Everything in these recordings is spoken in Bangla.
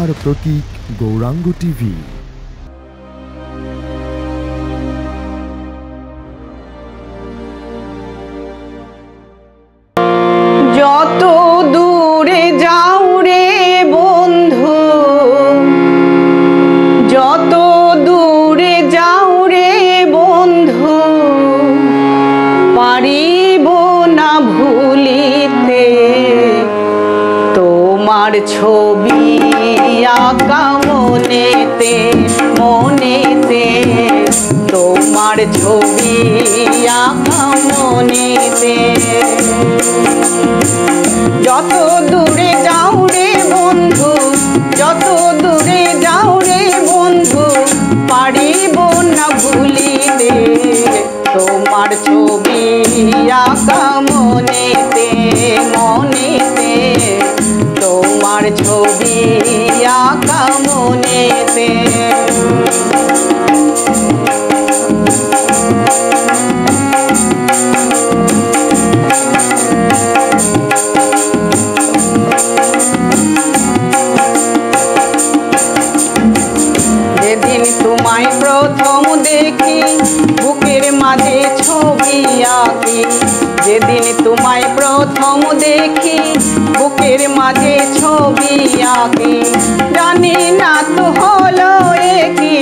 আস্থার প্রতীক গৌরাঙ্গ টিভি। যত দূরে যাও রে বন্ধু, যত দূরে যাও রে বন্ধু, পারিব না ভুলিতে তোমার ছবি আঁকা মনেতে মনেতে, তোমার ছবি আঁকা মনেতে। যত দূরে যাও রে বন্ধু, যত দূরে যাও রে বন্ধু, পারিব না ভুলিতে তোমার ছবি আঁকা মনেতে মনেতে, তোমার ছবি আঁকা মনেতে। যেদিন তোমায় প্রথম দেখি বুকের মাঝে ছবি আঁকি, যেদিন তোমায় প্রথম দেখি বুকের মাঝে ছবি আঁকি, জানি না তো হলো একি,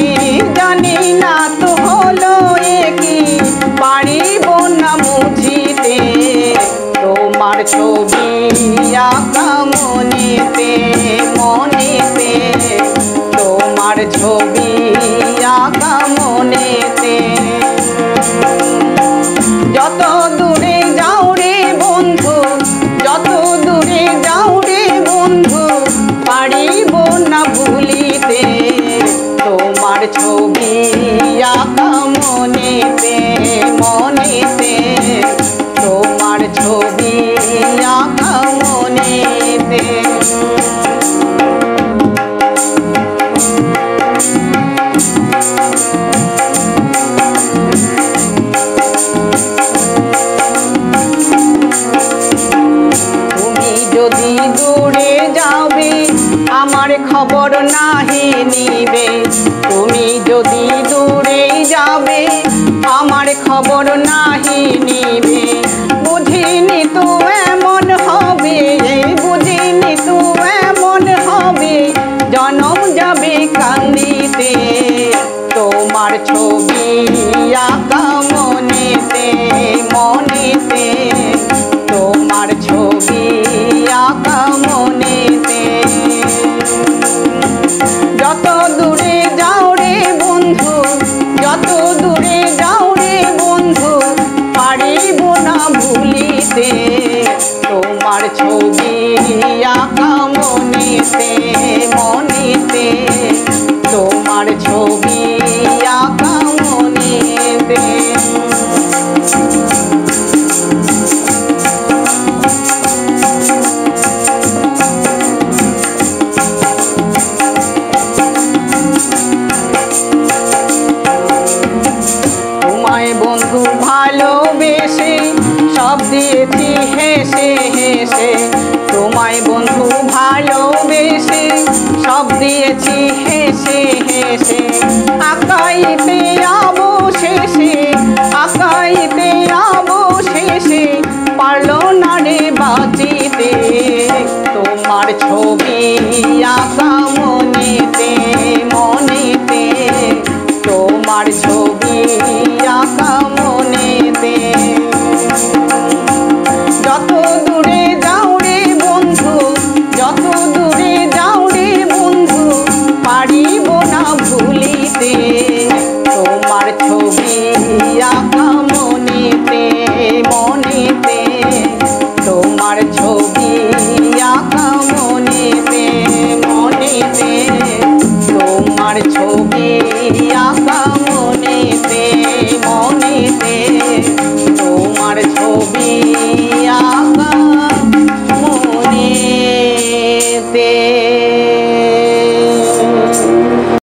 জানি না তো হলো একি, পারিব না মুছিতে তোমার ছবি আঁকা মনেতে মনেতে, তোমার ছবি আঁকা মনেতে। যত দূরে যাও রে বন্ধু, যত দূরে যাও রে বন্ধু, পারিব না ভুলিতে তোমার ছবি আঁকা মনেতে মনেতে, তোমার ছবি আঁকা মনেতে। যদি দূরে যাবে আমার খবর নাহি নিবে, তুমি যদি দূরে যাবে আমার খবর নাহি নিবে, বুঝিনি তো এমন হবে, বুঝিনি তো এমন হবে, জনম যাবে কান্দিতে তোমার ছবি আঁকা মনেতে মনেতে, তোমার ছবি আঁকা মনেতে। যত দূরে যাও রে বন্ধু, যত দূরে যাও রে বন্ধু, পারিব না ভুলিতে তোমার ছবি আঁকা মনেতে মনেতে, তোমার ছবি আঁকা মনেতে। তোমায় বন্ধু ভালোবেসে সব দিয়েছি হেসে হেসে, তোমায় বন্ধু ভালোবেসে সব দিয়েছি হেসে হেসে, আঁকাইতে অবশেষে আঁকাইতে অবশেষে পারলো না রে বাঁচিতে তোমার ছবি আঁকা মনেতে মনেতে, তোমার ছবি আঁকা মনেতে। যত দূরে যাও রে বন্ধু, যত দূরে যাও রে বন্ধু, পারিব না ভুলিতে তোমার ছবি আঁকা মনেতে মনেতে, তোমার ছবি আঁকা মনেতে মনেতে, তোমার ছবি